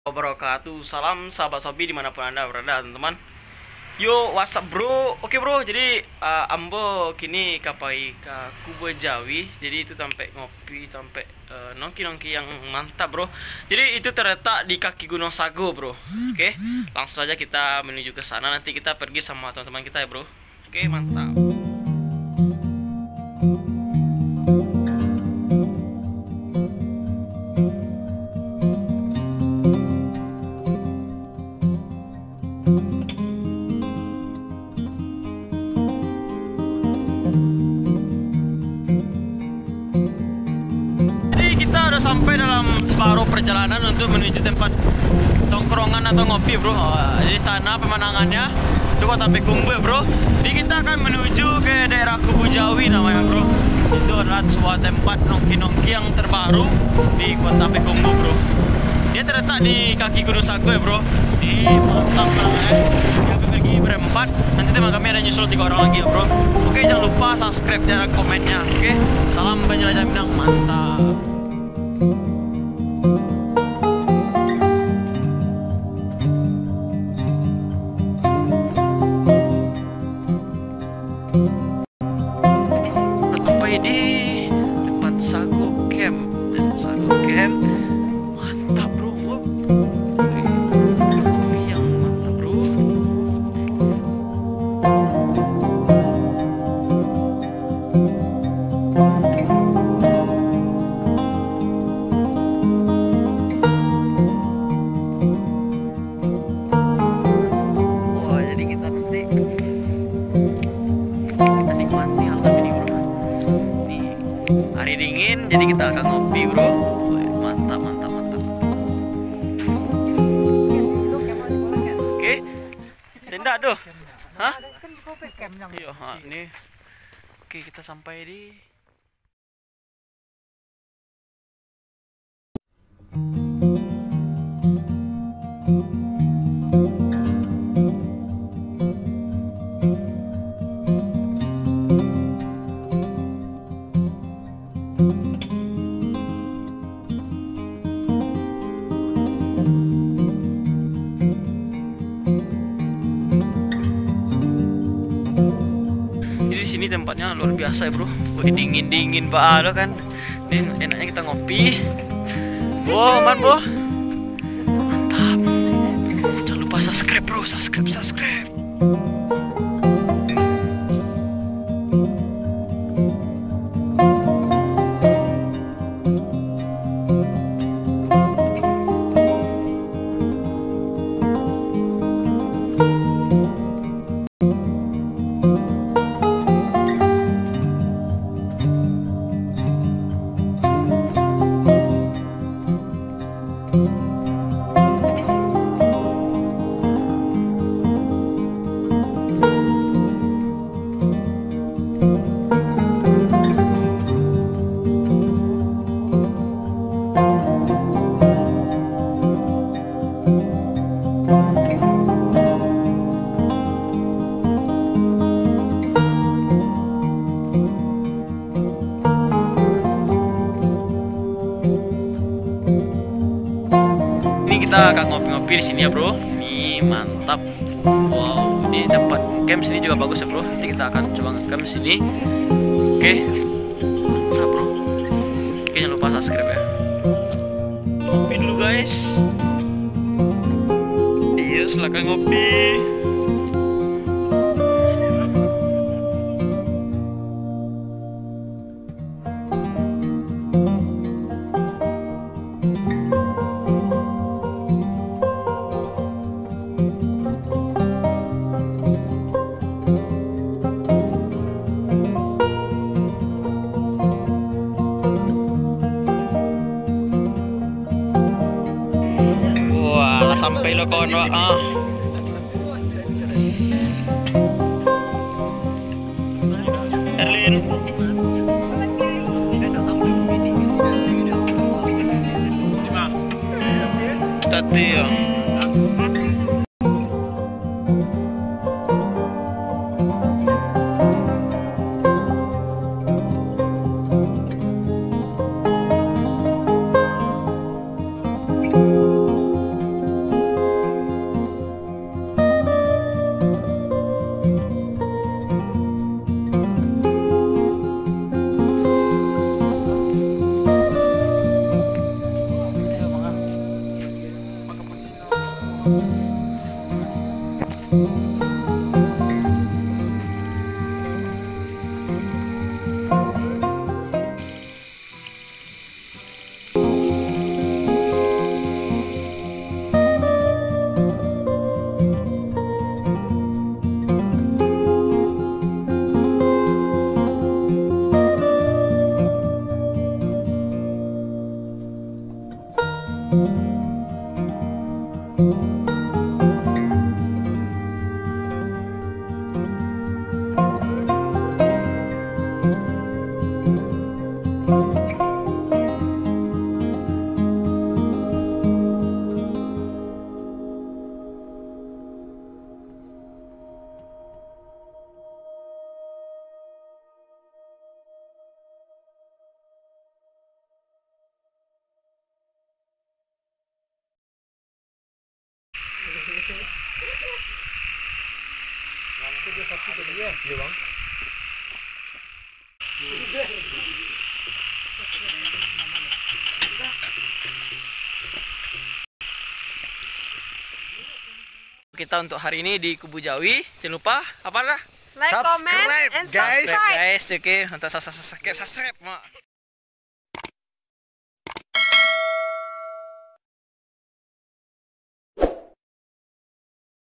Wabarakatuh. Salam sahabat Sobi dimanapun anda berada teman-teman. Yo, WhatsApp bro. Oke bro, jadi ambo kini kapai ke Kubu Jawi. Jadi itu sampai ngopi, sampai nongki-nongki yang mantap bro. Jadi itu terletak di kaki Gunung Sago bro. Oke, langsung saja kita menuju ke sana. Nanti kita pergi sama teman-teman kita ya bro. Oke, mantap. Sampai dalam separuh perjalanan untuk menuju tempat tongkrongan atau ngopi bro. Di sana pemandangannya coba sampai Kumbu bro. Jadi kita akan menuju ke daerah Kubu Jawi namanya bro. Itu adalah sebuah tempat nongki-nongki yang terbaru di kota Bekumbu bro. Dia terletak di kaki Gunung Sago ya bro. Di mantap banget. Kami pergi berempat. Nanti teman kami ada nyusul 3 orang lagi ya bro. Oke, jangan lupa subscribe dan komennya. Oke, salam penjelajah Minang, mantap. Sampai di tempat Sago Camp. Sago Camp mantap bro. Yang mantap bro. Wah, jadi kita nanti nikmati alam ini bro. Nih, hari dingin jadi kita akan ngopi bro. Mantap, mantap, mantap. Oke, tenda aduh. Hah? Iya, ini. Oke, kita sampai di sini tempatnya luar biasa ya bro. Dingin-dingin banget kan. Ini enaknya kita ngopi. Wow, man bro. Mantap. Jangan lupa subscribe bro, subscribe. Kita akan ngopi-ngopi di sini ya bro. Ini mantap. Wow, di tempat camp sini juga bagus ya bro. Nanti kita akan coba ngecamp di sini. Oke, mantap bro. Oke, jangan lupa subscribe ya. Ngopi dulu guys. Iya, silakan ngopi. Sampai lo kono Erlin. Tadi ya. Iya bang. Kita untuk hari ini di Kubu Jawi. Jangan lupa apa dah? Like, comment, and subscribe. Guys, oke. Untuk subscribe, mak.